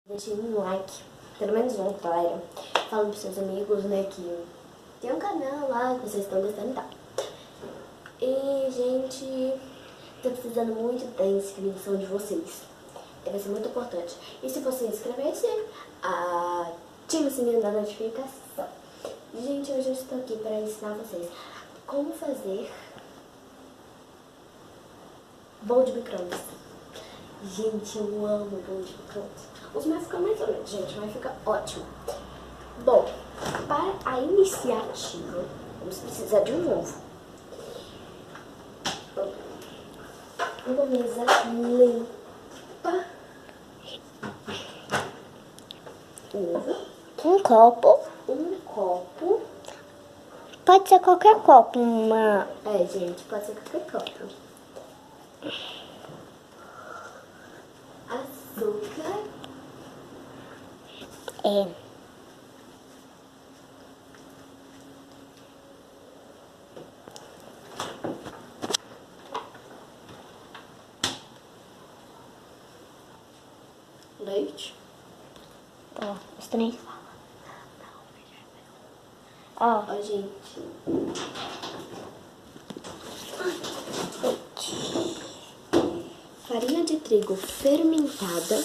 Deixei um like, pelo menos um, galera. Falando pros seus amigos, né, que tem um canal lá que vocês estão gostando e tal. E, gente, tô precisando muito da inscrição de vocês. Vai ser muito importante. E se você inscrever-se, ative o sininho da notificação. Gente, hoje eu estou aqui para ensinar vocês como fazer bolo de micro-ondas. Gente, eu amo bolo de micro-ondas. Os meus ficam mais ou menos, gente, mas fica ótimo. Bom, para a iniciativa, vamos precisar de um ovo. Uma mesa limpa. Ovo. Um copo. Um copo. Pode ser qualquer copo, Gente, pode ser qualquer copo. Açúcar. Leite. Ó, os três. Ó, gente. Farinha de trigo fermentada.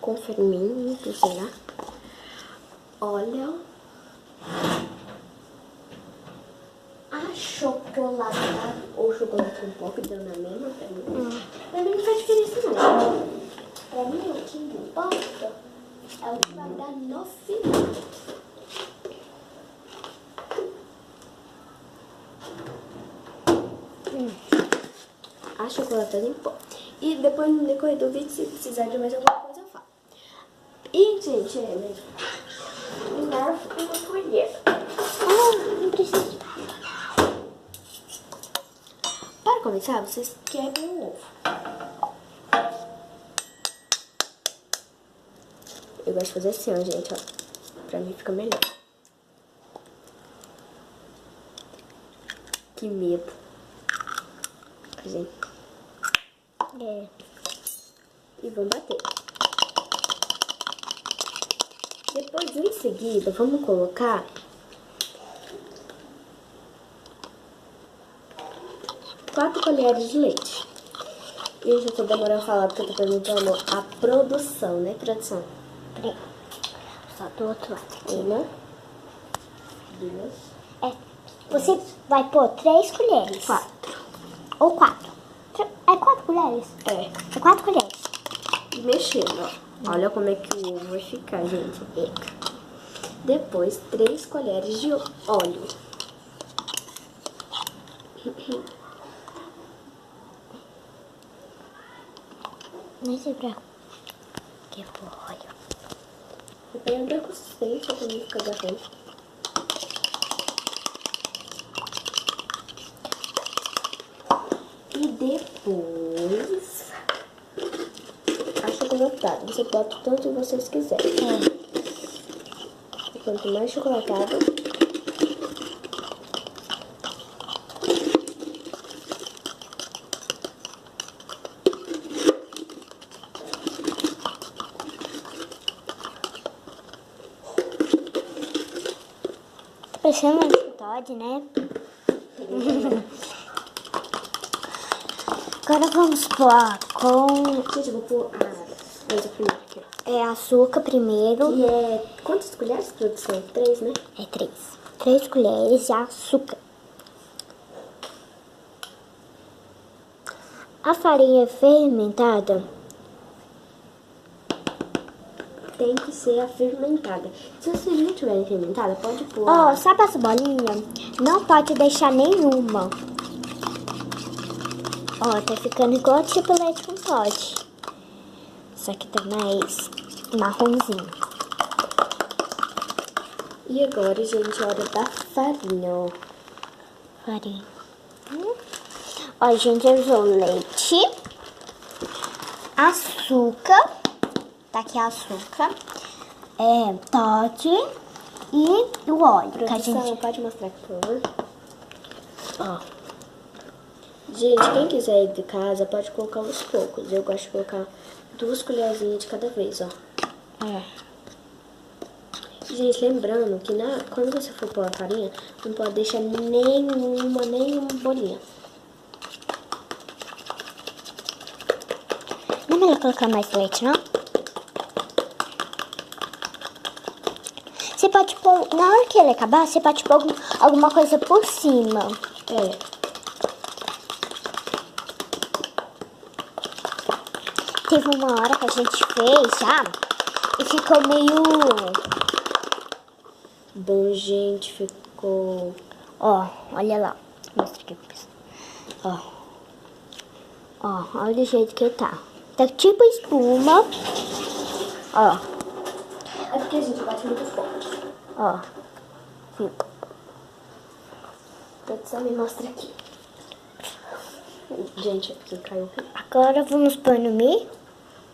Com fermento, sei lá. Óleo. Achocolatado ou chocolate com pó, que deu na mesma pra mim. Pra mim não faz diferença não. Pra mim o que importa é o que vai dar no final. Achocolatado em pó. E depois no decorrer do vídeo, se precisar de mais alguma coisa, eu falo. E, gente, mesmo. Primeiro uma colher. não precisa. Para começar, vocês quebram o ovo. Eu gosto de fazer assim, ó, gente, ó. Pra mim fica melhor. Que medo. Gente. E vamos bater. Depois, em seguida, vamos colocar 4 colheres de leite. Gente, eu tô demorando a falar porque eu tô perguntando a produção, né, produção? Só do outro lado aqui. 1, 2. Você vai pôr 3 colheres. 4. Ou 4. É 4 colheres? É 4 colheres. E mexendo, ó. Olha como é que o ovo vai ficar, gente. Depois, 3 colheres de óleo. Nem sei pra que for óleo. Depende da consistência, pra não ficar garrante. E depois, achocolatado. Você bota o tanto que vocês quiserem. E quanto mais chocolatado, parecendo um Todd, né? Agora vamos pôr gente, eu vou pôr a coisa primeiro aqui, ó. açúcar primeiro. E quantas colheres, produção? 3, né? 3. 3 colheres de açúcar. A farinha fermentada tem que ser a fermentada. Se vocês não tiverem fermentada, pode pôr. Sabe essa bolinha? Não pode deixar nenhuma. Tá ficando igual tipo leite com Toddy. Só que tá mais marronzinho. E agora, gente, a hora da farinha, ó. Farinha. Gente, eu usou leite, açúcar. Tá aqui açúcar. Toddy e o óleo. Produção, pode mostrar aqui, por favor. Gente, quem quiser ir de casa, pode colocar aos poucos. Eu gosto de colocar 2 colherzinhas de cada vez, ó. Gente, lembrando que quando você for pôr a farinha, não pode deixar nenhuma bolinha. Não é melhor colocar mais leite, não? Você pode pôr, na hora que ele acabar, você pode pôr alguma coisa por cima. Teve uma hora que a gente fez, sabe? E ficou meio... Bom, gente, ficou... Ó, olha lá. Mostra aqui pro pessoal. Ó, olha o jeito que tá. Tá tipo espuma. Ó. É porque a gente bate muito forte. Ó. Fica. Só me mostra aqui. Gente, aqui caiu. Agora vamos pôr no meio.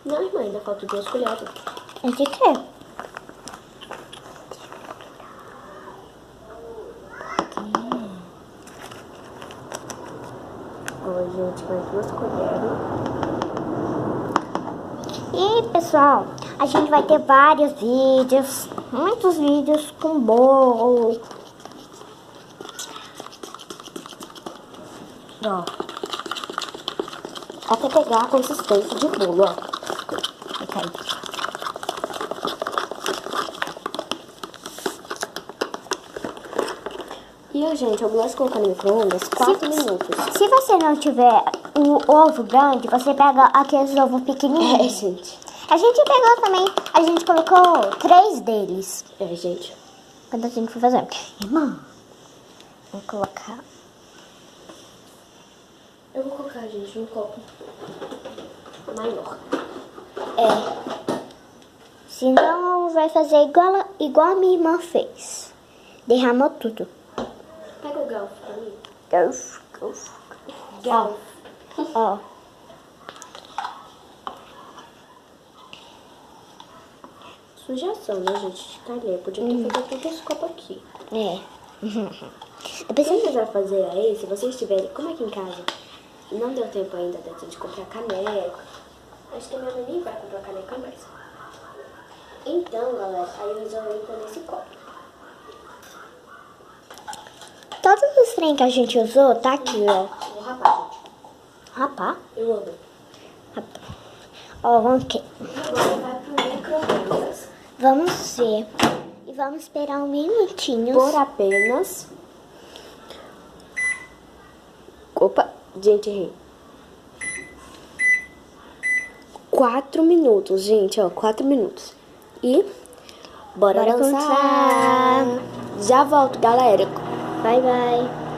Não, irmã, ainda falta 2 colheres. É de quê? Ó, gente, mais 2 colheres. E, pessoal, a gente vai ter vários vídeos. Muitos vídeos com bolo. Ó. Até pegar a consistência de bolo, ó. Vai cair. E, ó, gente, eu gosto de colocar no micro-ondas 4 minutos. Se você não tiver o ovo grande, você pega aqueles ovos pequenininhos. Gente. A gente pegou também, a gente colocou 3 deles. Gente. Quando a gente for fazer. Irmã, vou colocar. Eu vou colocar, gente, um copo maior. Senão vai fazer igual a minha irmã fez. Derramou tudo. Pega o garfo pra mim. Garfo. Ó. Sujeição, né, gente? De talher. Podia ter feito tudo esse copo aqui. Depois Quem quiser fazer aí, se vocês tiverem, como aqui em casa, não deu tempo ainda da gente comprar caneca. Acho que a minha mãe nem vai comprar caneca mais. Então, galera, aí eu resolvi pôr nesse copo. todos os trem que a gente usou tá aqui, ó. Vou rapar, gente. Rapar? Eu amo. Rapar. Ó, vamos aqui. Agora vai pro micro-ondas. Vamos ver. E vamos esperar um minutinho. Por apenas... Opa, gente, errei. 4 minutos, gente, ó, 4 minutos. E bora dançar. Já volto, galera. Bye, bye.